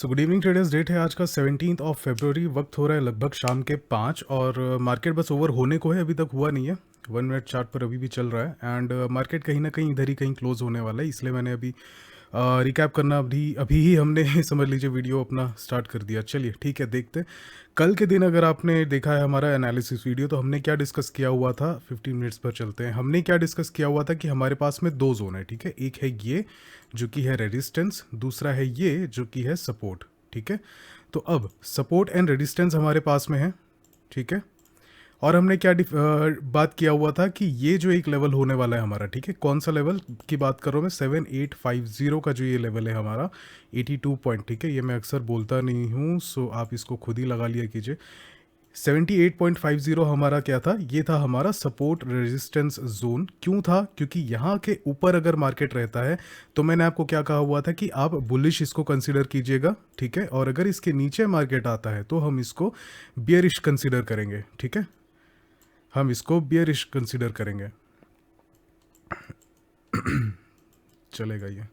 सो good evening traders. Date है आज का 17 ऑफ फरवरी। वक्त हो रहा है लगभग शाम के 5 और मार्केट बस ओवर होने को है, अभी तक हुआ नहीं है। 1 मिनट चार्ट पर अभी भी चल रहा है एंड मार्केट कहीं ना कहीं इधर ही कहीं क्लोज होने वाला है, इसलिए मैंने अभी रिकैप करना अभी अभी ही हमने समझ लीजिए वीडियो अपना स्टार्ट कर दिया। चलिए ठीक है, देखते हैं। कल के दिन अगर आपने देखा है हमारा एनालिसिस वीडियो तो हमने क्या डिस्कस किया हुआ था। 15 मिनट्स पर चलते हैं। हमने क्या डिस्कस किया हुआ था कि हमारे पास में दो जोन है, ठीक है। एक है ये जो कि है रेजिस्टेंस, दूसरा है ये जो कि है सपोर्ट, ठीक है। तो अब सपोर्ट एंड रेजिस्टेंस हमारे पास में है, ठीक है। और हमने क्या बात किया हुआ था कि ये जो एक लेवल होने वाला है हमारा, ठीक है। कौन सा लेवल की बात कर रहा हूँ मैं? 7850 का जो ये लेवल है हमारा 82 पॉइंट, ठीक है। ये मैं अक्सर बोलता नहीं हूँ, सो आप इसको खुद ही लगा लिया कीजिए। 78.50 हमारा क्या था? ये था हमारा सपोर्ट रेजिस्टेंस जोन। क्यों था? क्योंकि यहाँ के ऊपर अगर मार्केट रहता है तो मैंने आपको क्या कहा हुआ था कि आप बुलिश इसको कंसीडर कीजिएगा, ठीक है। और अगर इसके नीचे मार्केट आता है तो हम इसको बियरिश कंसीडर करेंगे, ठीक है। हम इसको बियरिश कंसीडर करेंगे, चलेगा ये।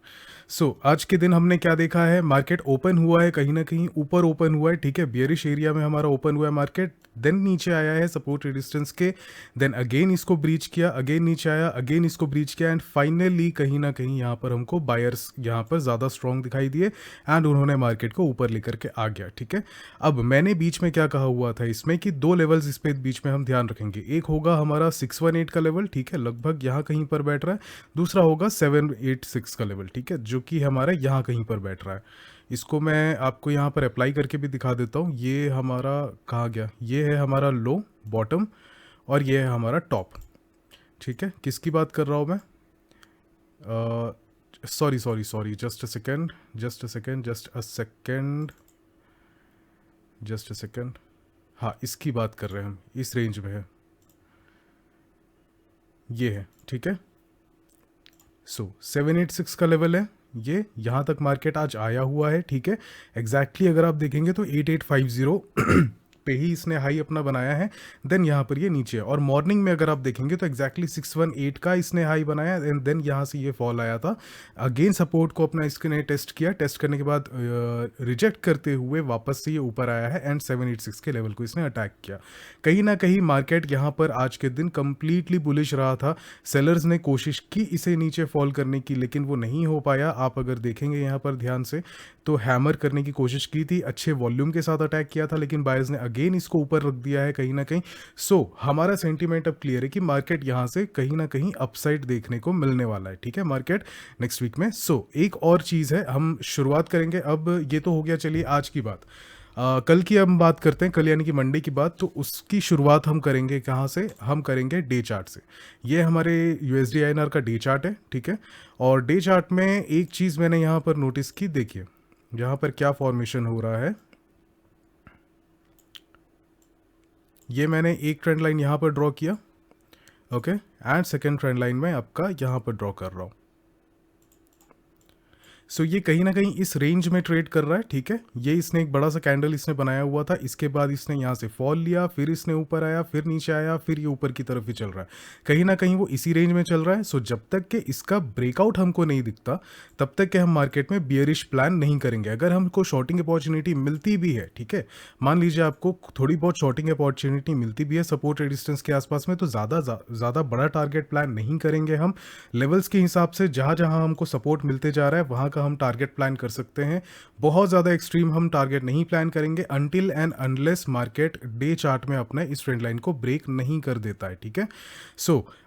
आज के दिन हमने क्या देखा है? मार्केट ओपन हुआ है, कहीं ना कहीं ऊपर ओपन हुआ है, ठीक है। बियरिश एरिया में हमारा ओपन हुआ है मार्केट, देन नीचे आया है सपोर्ट रेजिस्टेंस के, देन अगेन इसको ब्रीच किया, अगेन नीचे आया, अगेन इसको ब्रीच किया एंड फाइनली कहीं ना कहीं यहाँ पर हमको बायर्स यहाँ पर ज़्यादा स्ट्रॉन्ग दिखाई दिए एंड उन्होंने मार्केट को ऊपर लेकर के आ गया, ठीक है। अब मैंने बीच में क्या कहा हुआ था इसमें कि दो लेवल्स इस पे बीच में हम ध्यान रखेंगे। एक होगा हमारा 618 का लेवल, ठीक है, लगभग यहाँ कहीं पर बैठ रहा है। दूसरा होगा 786 का लेवल, ठीक है, जो कि हमारा यहाँ कहीं पर बैठ रहा है। इसको मैं आपको यहाँ पर अप्लाई करके भी दिखा देता हूँ। ये हमारा कहाँ गया? ये है हमारा लो बॉटम और ये है हमारा टॉप, ठीक है। किसकी बात कर रहा हूँ मैं? Sorry sorry sorry, just a second, just a second, just a second, just a second. हाँ, इसकी बात कर रहे हैं हम, इस रेंज में है, ये है, ठीक है। 786 का लेवल है ये, यहाँ तक मार्केट आज आया हुआ है, ठीक है। एग्जैक्टली अगर आप देखेंगे तो 8850 पे ही इसने हाई अपना बनाया है। देन यहाँ पर ये नीचे है और मॉर्निंग में अगर आप देखेंगे तो एग्जैक्टली 618 का इसने हाई बनाया एंड देन यहाँ से ये फॉल आया था। अगेन सपोर्ट को अपना इसने टेस्ट किया, टेस्ट करने के बाद रिजेक्ट करते हुए वापस से ये ऊपर आया है एंड 786 के लेवल को इसने अटैक किया। कहीं ना कहीं मार्केट यहाँ पर आज के दिन कंप्लीटली बुलिश रहा था। सेलर्स ने कोशिश की इसे नीचे फॉल करने की, लेकिन वो नहीं हो पाया। आप अगर देखेंगे यहाँ पर ध्यान से तो हैमर करने की कोशिश की थी, अच्छे वॉल्यूम के साथ अटैक किया था, लेकिन बायर्स ने अगेन इसको ऊपर रख दिया है कहीं ना कहीं। हमारा सेंटीमेंट अब क्लियर है कि मार्केट यहाँ से कहीं ना कहीं अपसाइड देखने को मिलने वाला है, ठीक है, मार्केट नेक्स्ट वीक में। एक और चीज़ है, हम शुरुआत करेंगे अब। ये तो हो गया, चलिए आज की बात। कल की हम बात करते हैं, कल यानी कि मंडे की बात। तो उसकी शुरुआत हम करेंगे कहाँ से? हम करेंगे डे चार्ट से। ये हमारे यूएसडी आईएनआर का डे चार्ट है, ठीक है। और डे चार्ट में एक चीज़ मैंने यहाँ पर नोटिस की, देखिए यहाँ पर क्या फॉर्मेशन हो रहा है। ये मैंने एक ट्रेंड लाइन यहाँ पर ड्रॉ किया, okay, and second trend line में आपका यहाँ पर ड्रॉ कर रहा हूँ। ये कहीं ना कहीं इस रेंज में ट्रेड कर रहा है, ठीक है। ये इसने एक बड़ा सा कैंडल इसने बनाया हुआ था, इसके बाद इसने यहाँ से फॉल लिया, फिर इसने ऊपर आया, फिर नीचे आया, फिर ये ऊपर की तरफ ही चल रहा है। कहीं ना कहीं वो इसी रेंज में चल रहा है। जब तक कि इसका ब्रेकआउट हमको नहीं दिखता तब तक कि हम मार्केट में बियरिश प्लान नहीं करेंगे। अगर हमको शॉर्टिंग अपॉर्चुनिटी मिलती भी है, ठीक है, मान लीजिए आपको थोड़ी बहुत शॉर्टिंग अपॉर्चुनिटी मिलती भी है सपोर्ट रेजिस्टेंस के आसपास में, तो ज़्यादा बड़ा टारगेट प्लान नहीं करेंगे हम। लेवल्स के हिसाब से जहाँ जहाँ हमको सपोर्ट मिलते जा रहा है वहाँ का हम टारगेट प्लान कर सकते हैं। बहुत ज़्यादा एक्सट्रीम हम टारगेट नहीं प्लान करेंगे until and unless market day chart में अपने इस ट्रेंड लाइन को ब्रेक नहीं कर देता है, ठीक है।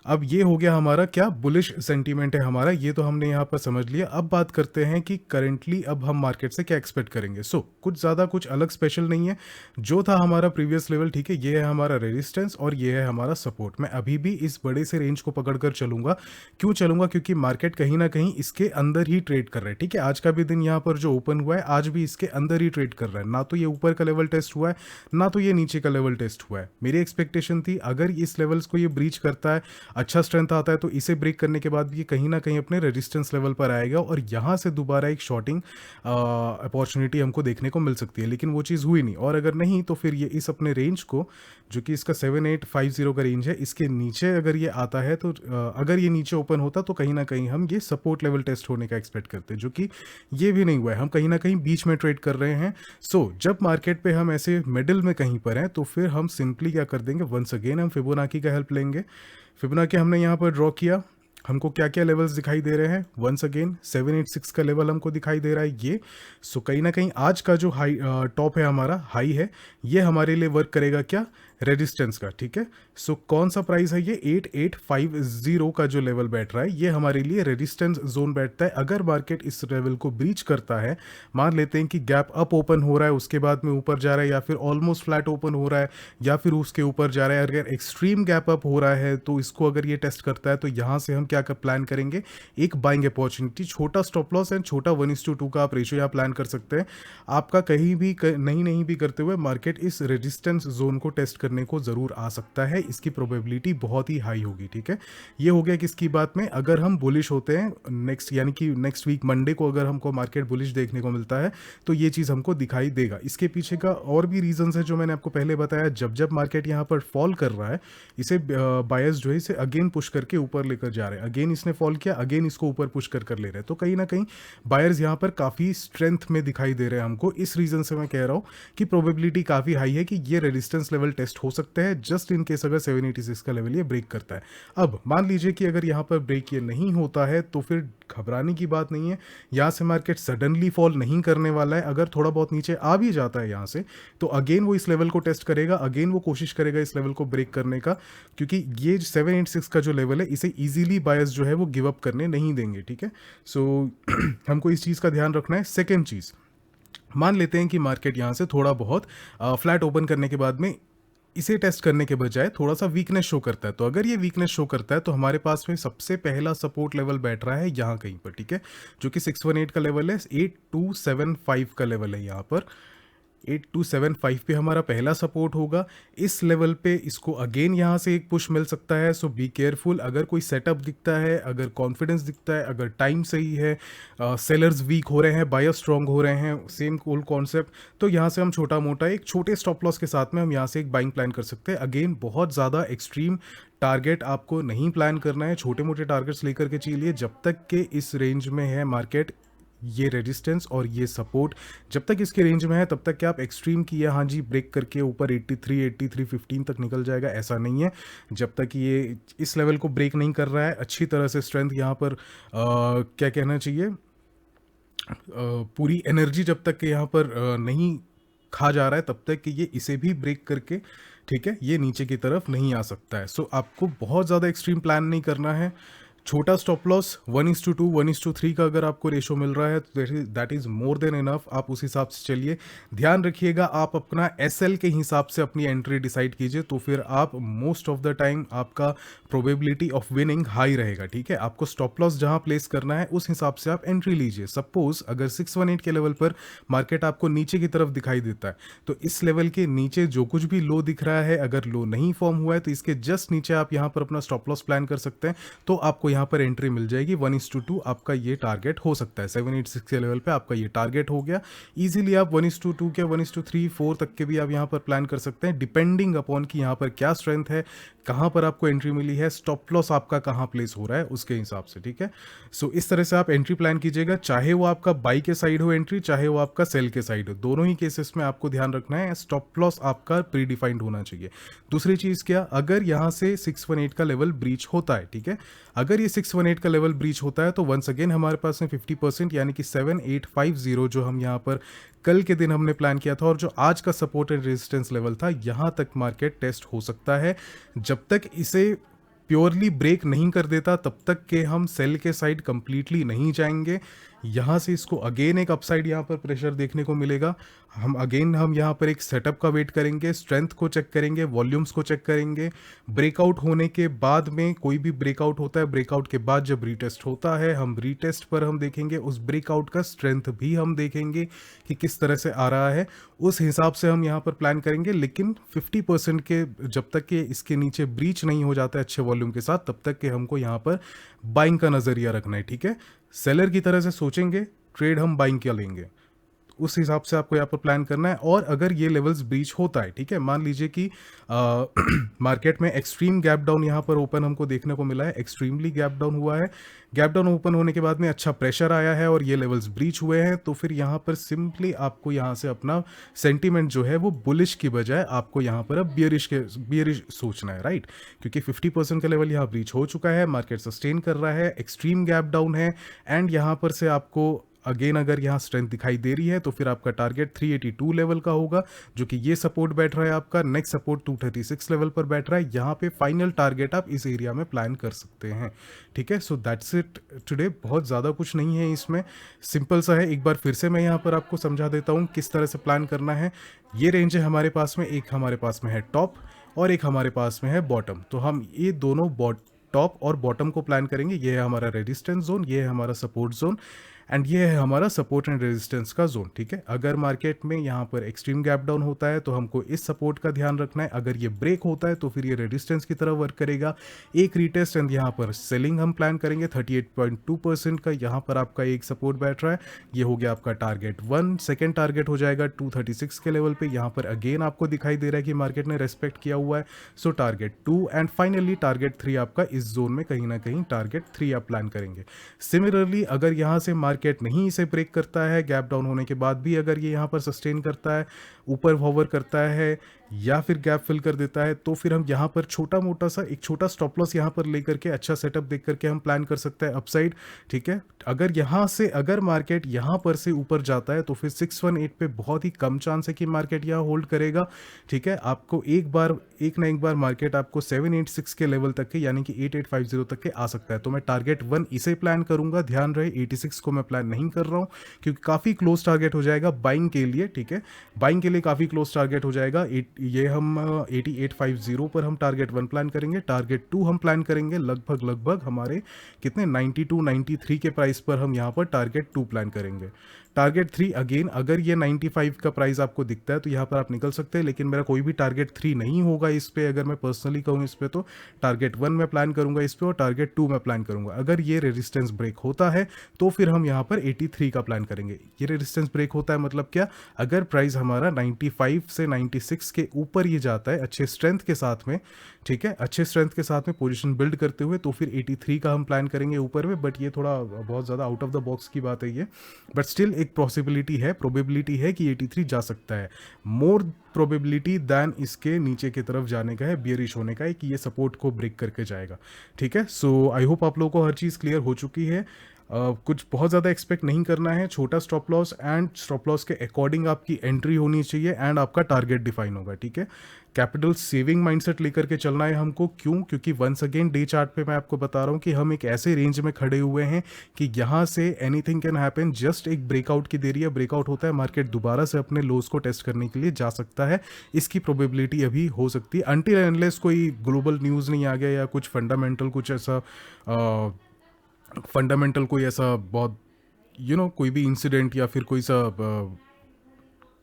अब ये हो गया हमारा क्या बुलिश सेंटीमेंट है हमारा, ये तो हमने यहाँ पर समझ लिया। अब बात करते हैं कि करेंटली अब हम मार्केट से क्या एक्सपेक्ट करेंगे। कुछ ज़्यादा कुछ अलग स्पेशल नहीं है, जो था हमारा प्रीवियस लेवल, ठीक है। ये है हमारा रेजिस्टेंस और ये है हमारा सपोर्ट। मैं अभी भी इस बड़े से रेंज को पकड़कर चलूंगा। क्यों चलूंगा? क्योंकि मार्केट कहीं ना कहीं इसके अंदर ही ट्रेड कर रहा है, ठीक है। आज का भी दिन यहाँ पर जो ओपन हुआ है आज भी इसके अंदर ही ट्रेड कर रहा है। ना तो ये ऊपर का लेवल टेस्ट हुआ है, ना तो ये नीचे का लेवल टेस्ट हुआ है। मेरी एक्सपेक्टेशन थी अगर इस लेवल्स को ये ब्रीच करता है, अच्छा स्ट्रेंथ आता है, तो इसे ब्रेक करने के बाद भी ये कहीं ना कहीं अपने रेजिस्टेंस लेवल पर आएगा और यहाँ से दोबारा एक शॉर्टिंग अपॉर्चुनिटी हमको देखने को मिल सकती है। लेकिन वो चीज़ हुई नहीं, और अगर नहीं तो फिर ये इस अपने रेंज को, जो कि इसका 7850 का रेंज है, इसके नीचे अगर ये आता है तो अगर ये नीचे ओपन होता तो कहीं ना कहीं हम ये सपोर्ट लेवल टेस्ट होने का एक्सपेक्ट करते हैं, जो जो कि ये भी नहीं हुआ है, हम कहीं ना कहीं बीच में ट्रेड कर रहे हैं। सो जब मार्केट पे हम ऐसे मिडिल में कहीं पर हैं तो फिर हम सिंपली क्या कर देंगे, वंस अगेन हम फिबोनाची का हेल्प लेंगे। फिबोनाची हमने यहाँ पर ड्रॉ किया, हमको क्या क्या लेवल्स दिखाई दे रहे हैं, वंस अगेन 786 का लेवल हमको दिखाई दे रहा है ये। सो कहीं ना कहीं आज का जो हाई टॉप है हमारा, हाई है, ये हमारे लिए वर्क करेगा क्या, रेजिस्टेंस का, ठीक है। सो कौन सा प्राइस है ये, 8850 का जो लेवल बैठ रहा है ये हमारे लिए रेजिस्टेंस जोन बैठता है। अगर मार्केट इस लेवल को ब्रीच करता है, मान लेते हैं कि गैप अप ओपन हो रहा है, उसके बाद में ऊपर जा रहा है, या फिर ऑलमोस्ट फ्लैट ओपन हो रहा है, या फिर उसके ऊपर जा रहा है, अगर एक्सट्रीम गैप अप हो रहा है तो इसको अगर ये टेस्ट करता है तो यहाँ से हम क्या कर प्लान करेंगे, एक बाइंग अपॉर्चुनिटी, छोटा स्टॉप लॉस एंड छोटा 1:2 का आप रेशियो यहाँ प्लान कर सकते हैं। आपका कहीं भी नहीं भी करते हुए मार्केट इस रेजिस्टेंस जोन को टेस्ट करने को ज़रूर आ सकता है, इसकी प्रोबेबिलिटी बहुत ही हाई होगी, ठीक है। ये हो गया किसकी बात में, अगर हम बुलिश होते हैं नेक्स्ट, यानी कि नेक्स्ट वीक मंडे को अगर हमको मार्केट बुलिश देखने को मिलता है तो ये चीज़ हमको दिखाई देगा। इसके पीछे का और भी रीजंस है जो मैंने आपको पहले बताया, जब जब मार्केट यहाँ पर फॉल कर रहा है, इसे बायर्स जो है इसे अगेन पुश करके ऊपर लेकर जा रहे हैं, अगेन इसने फॉल किया, अगेन इसको ऊपर पुश कर ले रहे हैं, तो कहीं ना कहीं बायर्स यहाँ पर काफ़ी स्ट्रेंथ में दिखाई दे रहे हैं हमको। इस रीजन से मैं कह रहा हूँ कि प्रोबेबिलिटी काफ़ी हाई है कि ये रेजिस्टेंस लेवल टेस्ट हो सकता है, जस्ट इन केस अगर 786 का लेवल ये ब्रेक करता है। अब मान लीजिए कि अगर यहाँ पर ब्रेक ये नहीं होता है तो फिर घबराने की बात नहीं है, यहाँ से मार्केट सडनली फॉल नहीं करने वाला है। अगर थोड़ा बहुत नीचे आ भी जाता है यहाँ से तो अगेन वो इस लेवल को टेस्ट करेगा, अगेन वो कोशिश करेगा इस लेवल को ब्रेक करने का, क्योंकि ये 786 का जो लेवल है इसे इजीली बायर्स जो है वो गिव अप करने नहीं देंगे, ठीक है। सो हमको इस चीज़ का ध्यान रखना है। सेकेंड चीज़, मान लेते हैं कि मार्केट यहाँ से थोड़ा बहुत फ्लैट ओपन करने के बाद में इसे टेस्ट करने के बजाय थोड़ा सा वीकनेस शो करता है, तो अगर ये वीकनेस शो करता है तो हमारे पास में सबसे पहला सपोर्ट लेवल बैठ रहा है यहाँ कहीं पर, ठीक है, जो कि 618 का लेवल है, 8275 का लेवल है यहाँ पर। 8275 पे हमारा पहला सपोर्ट होगा, इस लेवल पे इसको अगेन यहाँ से एक पुश मिल सकता है। सो बी केयरफुल, अगर कोई सेटअप दिखता है, अगर कॉन्फिडेंस दिखता है, अगर टाइम सही है, सेलर्स वीक हो रहे हैं, बायर स्ट्रांग हो रहे हैं, सेम कोल कॉन्सेप्ट, तो यहाँ से हम छोटा मोटा एक छोटे स्टॉप लॉस के साथ में हम यहाँ से एक बाइंग प्लान कर सकते हैं। अगेन बहुत ज़्यादा एक्सट्रीम टारगेट आपको नहीं प्लान करना है, छोटे मोटे टारगेट्स लेकर के चलिए, जब तक के इस रेंज में है मार्केट, ये रेजिस्टेंस और ये सपोर्ट जब तक इसके रेंज में है तब तक क्या आप एक्सट्रीम की हाँ जी ब्रेक करके ऊपर 83 तक निकल जाएगा, ऐसा नहीं है। जब तक ये इस लेवल को ब्रेक नहीं कर रहा है, अच्छी तरह से स्ट्रेंथ यहाँ पर क्या कहना चाहिए, पूरी एनर्जी जब तक यहाँ पर नहीं खा जा रहा है तब तक कि ये इसे भी ब्रेक करके, ठीक है, ये नीचे की तरफ नहीं आ सकता है। सो आपको बहुत ज़्यादा एक्सट्रीम प्लान नहीं करना है, छोटा स्टॉप लॉस 1:2 1:3 का अगर आपको रेशो मिल रहा है तो that is more than enough, आप उस हिसाब से चलिए। ध्यान रखिएगा आप अपना एसएल के हिसाब से अपनी एंट्री डिसाइड कीजिए, तो फिर आप मोस्ट ऑफ द टाइम आपका प्रोबेबिलिटी ऑफ विनिंग हाई रहेगा, ठीक है। आपको स्टॉप लॉस जहां प्लेस करना है उस हिसाब से आप एंट्री लीजिए। सपोज अगर 618 के लेवल पर मार्केट आपको नीचे की तरफ दिखाई देता है तो इस लेवल के नीचे जो कुछ भी लो दिख रहा है, अगर लो नहीं फॉर्म हुआ है तो इसके जस्ट नीचे आप यहाँ पर अपना स्टॉप लॉस प्लान कर सकते हैं, तो आपको यहाँ पर एंट्री मिल जाएगी। 1:2 आपका ये टारगेट हो सकता है, 786 के लेवल पे आपका ये टारगेट हो गया। इजीली आप 1:2 के 1:3 4 तक के भी आप यहाँ पर प्लान कर सकते हैं, डिपेंडिंग अपॉन कि यहाँ पर क्या स्ट्रेंथ है, कहाँ पर आपको एंट्री मिली है, स्टॉप लॉस आपका कहाँ प्लेस हो रहा है उसके हिसाब से, ठीक है। सो इस तरह से आप एंट्री प्लान कीजिएगा, चाहे वो आपका बाई के साइड हो एंट्री, चाहे वो आपका सेल के साइड हो, दोनों ही केसेस में आपको ध्यान रखना है स्टॉप लॉस आपका प्री डिफाइंड होना चाहिए। दूसरी चीज़ क्या, अगर यहाँ से 618 का लेवल ब्रीच होता है, ठीक है, अगर ये 618 का लेवल ब्रीच होता है तो वंस अगेन हमारे पास में 50% यानी कि 7850 जो हम यहाँ पर कल के दिन हमने प्लान किया था और जो आज का सपोर्ट एंड रेजिस्टेंस लेवल था, यहाँ तक मार्केट टेस्ट हो सकता है। जब तक इसे प्योरली ब्रेक नहीं कर देता तब तक के हम सेल के साइड कंप्लीटली नहीं जाएंगे। यहाँ से इसको अगेन एक अपसाइड यहाँ पर प्रेशर देखने को मिलेगा, हम यहाँ पर एक सेटअप का वेट करेंगे, स्ट्रेंथ को चेक करेंगे, वॉल्यूम्स को चेक करेंगे। ब्रेकआउट होने के बाद में कोई भी ब्रेकआउट होता है, ब्रेकआउट के बाद जब रीटेस्ट होता है, हम रीटेस्ट पर हम देखेंगे उस ब्रेकआउट का स्ट्रेंथ भी हम देखेंगे कि किस तरह से आ रहा है, उस हिसाब से हम यहाँ पर प्लान करेंगे। लेकिन 50% के जब तक कि इसके नीचे ब्रीच नहीं हो जाता है अच्छे वॉल्यूम के साथ, तब तक कि हमको यहाँ पर बाइंग का नज़रिया रखना है, ठीक है। सेलर की तरह से सोचेंगे, ट्रेड हम बाइंग क्या लेंगे, उस हिसाब से आपको यहाँ पर प्लान करना है। और अगर ये लेवल्स ब्रीच होता है, ठीक है, मान लीजिए कि मार्केट में एक्सट्रीम गैप डाउन यहाँ पर ओपन हमको देखने को मिला है, एक्सट्रीमली गैप डाउन हुआ है, गैप डाउन ओपन होने के बाद में अच्छा प्रेशर आया है और ये लेवल्स ब्रीच हुए हैं, तो फिर यहाँ पर सिंपली आपको यहाँ से अपना सेंटीमेंट जो है वो बुलिश की बजाय आपको यहाँ पर अब बियरिश सोचना है, राइट? क्योंकि 50% का लेवल यहाँ ब्रीच हो चुका है, मार्केट सस्टेन कर रहा है, एक्सट्रीम गैप डाउन है, एंड यहाँ पर से आपको अगेन अगर यहाँ स्ट्रेंथ दिखाई दे रही है तो फिर आपका टारगेट 382 लेवल का होगा, जो कि ये सपोर्ट बैठ रहा है आपका। नेक्स्ट सपोर्ट 236 लेवल पर बैठ रहा है, यहाँ पे फाइनल टारगेट आप इस एरिया में प्लान कर सकते हैं, ठीक है। सो दैट्स इट टुडे, बहुत ज़्यादा कुछ नहीं है इसमें, सिंपल सा है। एक बार फिर से मैं यहाँ पर आपको समझा देता हूँ किस तरह से प्लान करना है। ये रेंज है हमारे पास में, एक हमारे पास में है टॉप और एक हमारे पास में है बॉटम, तो हम ये दोनों टॉप और बॉटम को प्लान करेंगे। ये है हमारा रेजिस्टेंस जोन, ये है हमारा सपोर्ट जोन, एंड ये है हमारा सपोर्ट एंड रेजिस्टेंस का जोन, ठीक है। अगर मार्केट में यहाँ पर एक्सट्रीम गैप डाउन होता है तो हमको इस सपोर्ट का ध्यान रखना है, अगर ये ब्रेक होता है तो फिर ये रेजिस्टेंस की तरह वर्क करेगा। एक रीटेस्ट एंड यहाँ पर सेलिंग हम प्लान करेंगे। 38.2% का यहाँ पर आपका एक सपोर्ट बैठ रहा है, ये हो गया आपका टारगेट 1। सेकेंड टारगेट हो जाएगा 236 के लेवल पे, यहाँ पर अगेन आपको दिखाई दे रहा है कि मार्केट ने रेस्पेक्ट किया हुआ है, सो टारगेट 2 एंड फाइनली टारगेट 3 आपका इस जोन में कहीं ना कहीं टारगेट 3 आप प्लान करेंगे। सिमिलरली अगर यहाँ से मार्केट नहीं इसे ब्रेक करता है, गैप डाउन होने के बाद भी अगर ये यहाँ पर सस्टेन करता है, ऊपर होवर करता है या फिर गैप फिल कर देता है, तो फिर हम यहाँ पर छोटा मोटा सा एक छोटा स्टॉप लॉस यहाँ पर लेकर के अच्छा सेटअप देख करके हम प्लान कर सकते हैं अपसाइड, ठीक है। अगर यहाँ से अगर मार्केट यहाँ पर से ऊपर जाता है तो फिर 618 पे बहुत ही कम चांस है कि मार्केट यहाँ होल्ड करेगा, ठीक है। आपको एक ना एक बार मार्केट आपको 786 के लेवल तक के यानी कि 8850 तक के आ सकता है, तो मैं टारगेट 1 इसे प्लान करूंगा। ध्यान रहे 86 को मैं प्लान नहीं कर रहा हूँ क्योंकि काफ़ी क्लोज टारगेट हो जाएगा बाइंग के लिए, ठीक है। बाइंग के लिए काफ़ी क्लोज टारगेट हो जाएगा। ये हम 8850 पर हम टारगेट 1 प्लान करेंगे, टारगेट 2 हम प्लान करेंगे लगभग हमारे कितने 92 93 के प्राइस पर हम यहाँ पर टारगेट 2 प्लान करेंगे। टारगेट 3 अगेन अगर ये 95 का प्राइस आपको दिखता है तो यहाँ पर आप निकल सकते हैं, लेकिन मेरा कोई भी टारगेट 3 नहीं होगा इस पे। अगर मैं पर्सनली कहूँ इस पे तो टारगेट 1 मैं प्लान करूंगा इस पे और टारगेट 2 मैं प्लान करूंगा। अगर ये रेजिस्टेंस ब्रेक होता है तो फिर हम यहाँ पर 83 का प्लान करेंगे। ये रेजिस्टेंस ब्रेक होता है मतलब क्या, अगर प्राइस हमारा 95 से 96 के ऊपर ये जाता है अच्छे स्ट्रेंथ के साथ में, ठीक है, अच्छे स्ट्रेंथ के साथ में पोजीशन बिल्ड करते हुए, तो फिर 83 का हम प्लान करेंगे ऊपर में। बट ये थोड़ा बहुत ज़्यादा आउट ऑफ द बॉक्स की बात है ये, बट स्टिल एक पॉसिबिलिटी है, प्रोबेबिलिटी है कि 83 जा सकता है। मोर प्रोबेबिलिटी दैन इसके नीचे की तरफ जाने का है, बियरिश होने का है कि ये सपोर्ट को ब्रेक करके जाएगा, ठीक है। सो आई होप आप लोगों को हर चीज़ क्लियर हो चुकी है। कुछ बहुत ज़्यादा एक्सपेक्ट नहीं करना है, छोटा stop loss and stop loss के अकॉर्डिंग आपकी एंट्री होनी चाहिए एंड आपका टारगेट डिफाइन होगा, ठीक है। कैपिटल सेविंग माइंडसेट लेकर के चलना है हमको, क्यों? क्योंकि वंस अगेन डे चार्ट पे मैं आपको बता रहा हूँ कि हम एक ऐसे रेंज में खड़े हुए हैं कि यहाँ say anything can happen. Just एक ब्रेकआउट की देरी है, ब्रेकआउट होता है मार्केट दोबारा से अपने लोज को टेस्ट करने के लिए जा सकता है, इसकी प्रोबेबिलिटी अभी हो सकती है अनटिल अनलेस कोई ग्लोबल न्यूज़ नहीं आ गया या कुछ फंडामेंटल कोई ऐसा बहुत कोई भी इंसिडेंट या फिर कोई सा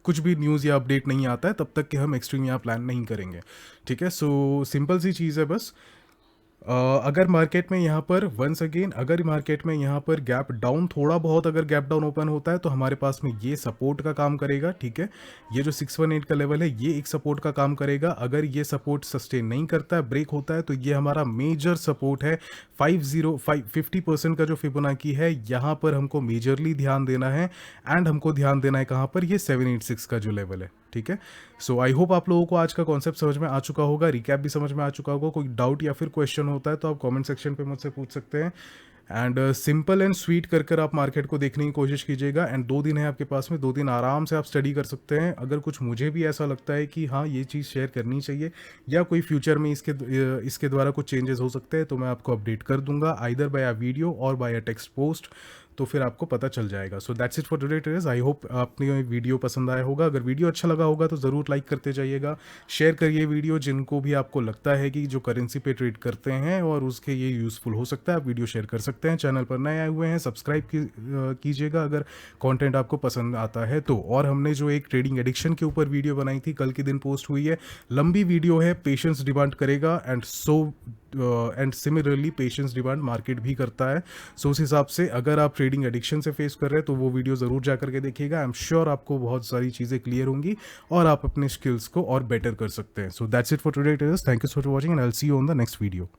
कुछ भी न्यूज़ या अपडेट नहीं आता है, तब तक कि हम एक्सट्रीम यहाँ प्लान नहीं करेंगे, ठीक है। सो सिंपल सी चीज़ है बस। अगर मार्केट में यहाँ पर वंस अगेन अगर मार्केट में यहाँ पर गैप डाउन थोड़ा बहुत अगर गैप डाउन ओपन होता है तो हमारे पास में ये सपोर्ट का काम करेगा, ठीक है। ये जो 618 का लेवल है ये एक सपोर्ट का काम करेगा। अगर ये सपोर्ट सस्टेन नहीं करता है, ब्रेक होता है, तो ये हमारा मेजर सपोर्ट है 50% का जो फिबोनाची है, यहाँ पर हमको मेजरली ध्यान देना है एंड हमको ध्यान देना है कहाँ पर, ये 786 का जो लेवल है, ठीक है। सो आई होप आप लोगों को आज का कॉन्सेप्ट समझ में आ चुका होगा, रिकैप भी समझ में आ चुका होगा। कोई डाउट या फिर क्वेश्चन होता है तो आप कमेंट सेक्शन पे मुझसे पूछ सकते हैं। एंड सिंपल एंड स्वीट कर आप मार्केट को देखने की कोशिश कीजिएगा। एंड 2 दिन है आपके पास में, 2 दिन आराम से आप स्टडी कर सकते हैं। अगर कुछ मुझे भी ऐसा लगता है कि हाँ ये चीज़ शेयर करनी चाहिए या कोई फ्यूचर में इसके द्वारा कुछ चेंजेस हो सकते हैं, तो मैं आपको अपडेट कर दूंगा आइदर बाय अ वीडियो और बाय अ टेक्स्ट पोस्ट, तो फिर आपको पता चल जाएगा। So that's it for today टेज। आई होप आपने वीडियो पसंद आया होगा। अगर वीडियो अच्छा लगा होगा तो ज़रूर लाइक करते जाइएगा, शेयर करिए वीडियो जिनको भी आपको लगता है कि जो करेंसी पे ट्रेड करते हैं और उसके ये यूज़फुल हो सकता है, आप वीडियो शेयर कर सकते हैं। चैनल पर नए आए हुए हैं सब्सक्राइब कीजिएगा अगर कंटेंट आपको पसंद आता है तो। और हमने जो एक ट्रेडिंग एडिक्शन के ऊपर वीडियो बनाई थी, कल के दिन पोस्ट हुई है, लंबी वीडियो है, पेशेंस डिमांड करेगा and so and similarly patience demand market भी करता है. सो उस हिसाब से अगर आप ट्रेडिंग एडिक्शन से फेस कर रहे हैं तो वो वीडियो ज़रूर जा करके देखिएगा. आई एम श्योर आपको बहुत सारी चीज़ें क्लियर होंगी और आप अपने स्किल्स को और बेटर कर सकते हैं. सो that's it for today. Thank you so much for watching and I will see you on the next video.